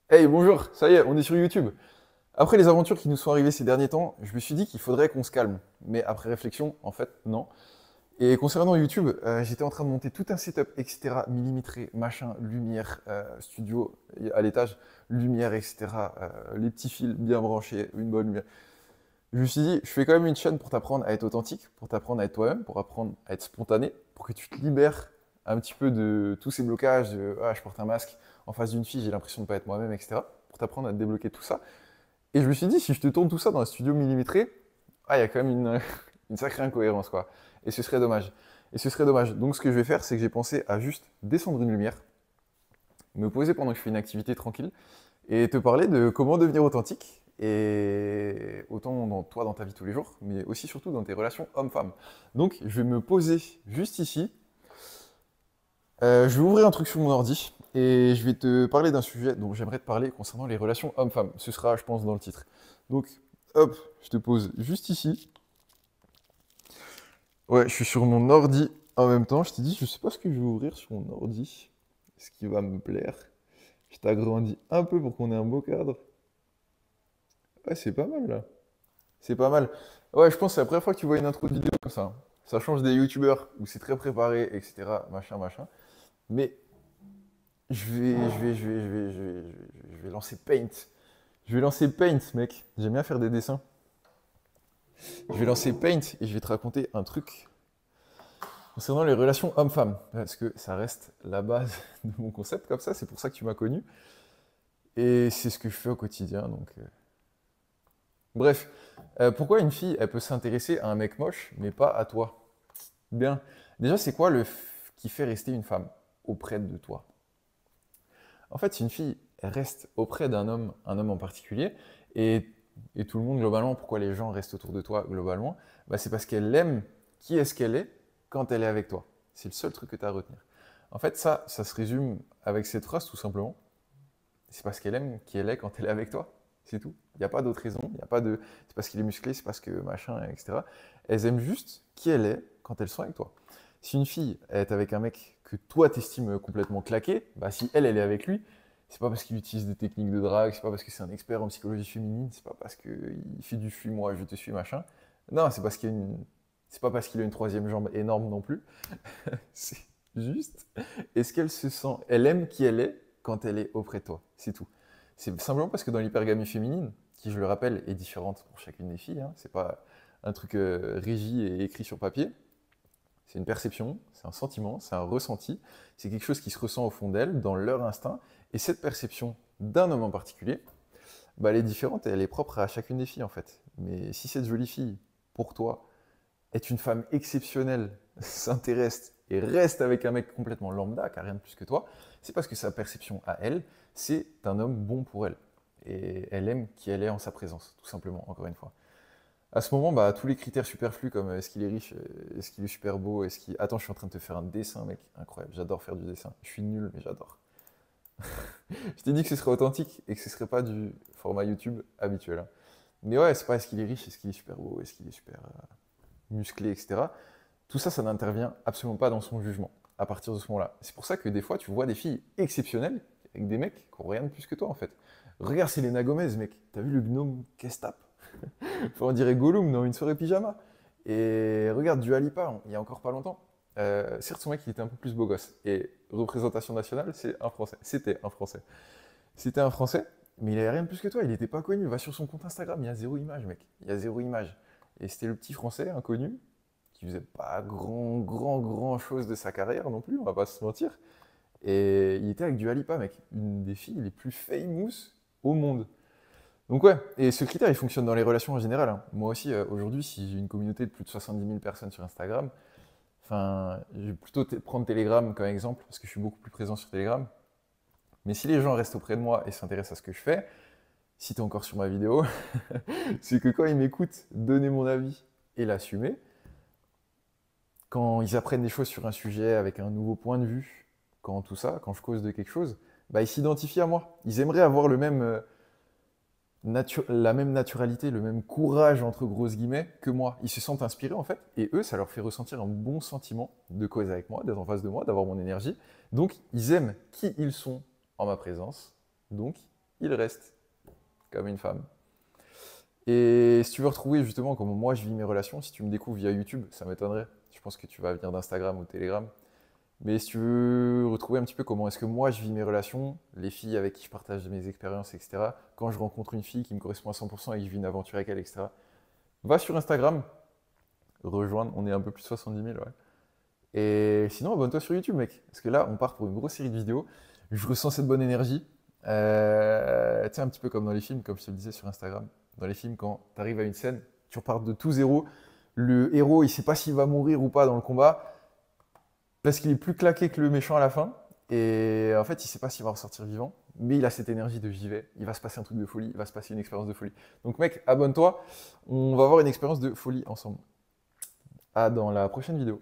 Hey, bonjour, ça y est, on est sur YouTube. Après les aventures qui nous sont arrivées ces derniers temps, je me suis dit qu'il faudrait qu'on se calme. Mais après réflexion, en fait, non. Et concernant YouTube, j'étais en train de monter tout un setup, etc., millimétré, machin, lumière, studio à l'étage, lumière, etc., les petits fils bien branchés, une bonne lumière. Je me suis dit, je fais quand même une chaîne pour t'apprendre à être authentique, pour t'apprendre à être toi-même, pour apprendre à être spontané, pour que tu te libères un petit peu de tous ces blocages de ah, je porte un masque en face d'une fille, j'ai l'impression de ne pas être moi-même, etc. Pour t'apprendre à te débloquer tout ça. Et je me suis dit, si je te tourne tout ça dans un studio millimétré, ah, il y a quand même une sacrée incohérence, quoi. Et ce serait dommage. Et ce serait dommage. Donc, ce que je vais faire, c'est que j'ai pensé à juste descendre une lumière, me poser pendant que je fais une activité tranquille, et te parler de comment devenir authentique, et autant dans toi, dans ta vie tous les jours, mais aussi surtout dans tes relations homme-femme. Donc, je vais me poser juste ici. Je vais ouvrir un truc sur mon ordi et je vais te parler d'un sujet dont j'aimerais te parler concernant les relations homme-femme. Ce sera, je pense, dans le titre. Donc, hop, je te pose juste ici. Ouais, je suis sur mon ordi en même temps. Je t'ai dit, je sais pas ce que je vais ouvrir sur mon ordi. Ce qui va me plaire. Je t'agrandis un peu pour qu'on ait un beau cadre. Ouais, c'est pas mal là. C'est pas mal. Ouais, je pense que c'est la première fois que tu vois une intro de vidéo comme ça. Ça change des youtubeurs où c'est très préparé, etc. Machin, machin. Mais je vais lancer Paint. Je vais lancer Paint, mec. J'aime bien faire des dessins. Je vais lancer Paint et je vais te raconter un truc concernant les relations hommes-femmes. Parce que ça reste la base de mon concept comme ça. C'est pour ça que tu m'as connu. Et c'est ce que je fais au quotidien. Bref, pourquoi une fille, elle peut s'intéresser à un mec moche, mais pas à toi? Bien. Déjà, c'est quoi qui fait rester une femme auprès de toi? En fait, si une fille reste auprès d'un homme, un homme en particulier, et, et tout le monde globalement, pourquoi les gens restent autour de toi globalement, bah, c'est parce qu'elle aime qui est-ce qu'elle est quand elle est avec toi. C'est le seul truc que tu as à retenir. En fait, ça se résume avec cette phrase tout simplement. C'est parce qu'elle aime qui elle est quand elle est avec toi. C'est tout. Il n'y a pas d'autre raison. Il y a pas de. C'est parce qu'il est musclé, c'est parce que machin, etc. Elles aiment juste qui elle est quand elles sont avec toi. Si une fille est avec un mec que toi t'estimes complètement claqué, bah si elle, elle est avec lui, c'est pas parce qu'il utilise des techniques de drague, c'est pas parce que c'est un expert en psychologie féminine, c'est pas parce qu'il fait du suis-moi, je te suis, machin. Non, c'est parce qu'il y a une. C'est pas parce qu'il a une troisième jambe énorme non plus. C'est juste. Est-ce qu'elle se sent. Elle aime qui elle est quand elle est auprès de toi. C'est tout. C'est simplement parce que dans l'hypergamie féminine, qui je le rappelle est différente pour chacune des filles, hein, c'est pas un truc régi et écrit sur papier, c'est une perception, c'est un sentiment, c'est un ressenti, c'est quelque chose qui se ressent au fond d'elles, dans leur instinct, et cette perception d'un homme en particulier, bah, elle est différente et elle est propre à chacune des filles en fait. Mais si cette jolie fille, pour toi, est une femme exceptionnelle, s'intéresse et reste avec un mec complètement lambda, qui a rien de plus que toi, c'est parce que sa perception à elle, c'est un homme bon pour elle. Et elle aime qui elle est en sa présence, tout simplement, encore une fois. À ce moment, bah, tous les critères superflus comme est-ce qu'il est riche, est-ce qu'il est super beau, est-ce qu'il... Attends, je suis en train de te faire un dessin, mec. Incroyable, j'adore faire du dessin. Je suis nul, mais j'adore. Je t'ai dit que ce serait authentique et que ce serait pas du format YouTube habituel, hein. Mais ouais, c'est pas est-ce qu'il est riche, est-ce qu'il est super beau, est-ce qu'il est super musclé, etc. Tout ça, ça n'intervient absolument pas dans son jugement à partir de ce moment-là. C'est pour ça que des fois, tu vois des filles exceptionnelles avec des mecs qui ont rien de plus que toi en fait. Regarde Selena Gomez, mec. T'as vu le gnome qu'elle se tape? Enfin, on dirait Gollum dans une soirée pyjama. Et regarde Dua Lipa, il y a encore pas longtemps. Certes, son mec, il était un peu plus beau gosse. Et représentation nationale, c'est un Français. C'était un Français. C'était un Français, mais il avait rien de plus que toi. Il n'était pas connu. Va sur son compte Instagram, il y a zéro image, mec. Il y a zéro image. Et c'était le petit Français inconnu qui faisait pas grand chose de sa carrière non plus, on va pas se mentir. Et il était avec Dua Lipa, mec, une des filles les plus famous au monde. Donc ouais, et ce critère, il fonctionne dans les relations en général, hein. Moi aussi, aujourd'hui, si j'ai une communauté de plus de 70 000 personnes sur Instagram, enfin, je vais plutôt prendre Telegram comme exemple, parce que je suis beaucoup plus présent sur Telegram. Mais si les gens restent auprès de moi et s'intéressent à ce que je fais, si tu es encore sur ma vidéo, c'est que quand ils m'écoutent donner mon avis et l'assumer, quand ils apprennent des choses sur un sujet avec un nouveau point de vue, quand tout ça, quand je cause de quelque chose, bah, ils s'identifient à moi. Ils aimeraient avoir la même naturalité, le même courage, entre grosses guillemets, que moi. Ils se sentent inspirés, en fait, et eux, ça leur fait ressentir un bon sentiment de cause avec moi, d'être en face de moi, d'avoir mon énergie. Donc, ils aiment qui ils sont en ma présence. Donc, il reste comme une femme. Et si tu veux retrouver justement comment moi je vis mes relations, si tu me découvres via YouTube, ça m'étonnerait. Je pense que tu vas venir d'Instagram ou Telegram. Mais si tu veux retrouver un petit peu comment est-ce que moi je vis mes relations, les filles avec qui je partage mes expériences, etc. Quand je rencontre une fille qui me correspond à 100% et que je vis une aventure avec elle, etc. Va sur Instagram, rejoindre, on est un peu plus de 70 000, ouais. Et sinon, abonne-toi sur YouTube, mec. Parce que là, on part pour une grosse série de vidéos. Je ressens cette bonne énergie. Tu sais, un petit peu comme dans les films, comme je te le disais sur Instagram. Dans les films, quand tu arrives à une scène, tu repars de tout zéro. Le héros, il sait pas s'il va mourir ou pas dans le combat. Parce qu'il est plus claqué que le méchant à la fin. Et en fait, il sait pas s'il va ressortir vivant. Mais il a cette énergie de j'y vais. Il va se passer un truc de folie. Il va se passer une expérience de folie. Donc, mec, abonne-toi. On va avoir une expérience de folie ensemble. À dans la prochaine vidéo.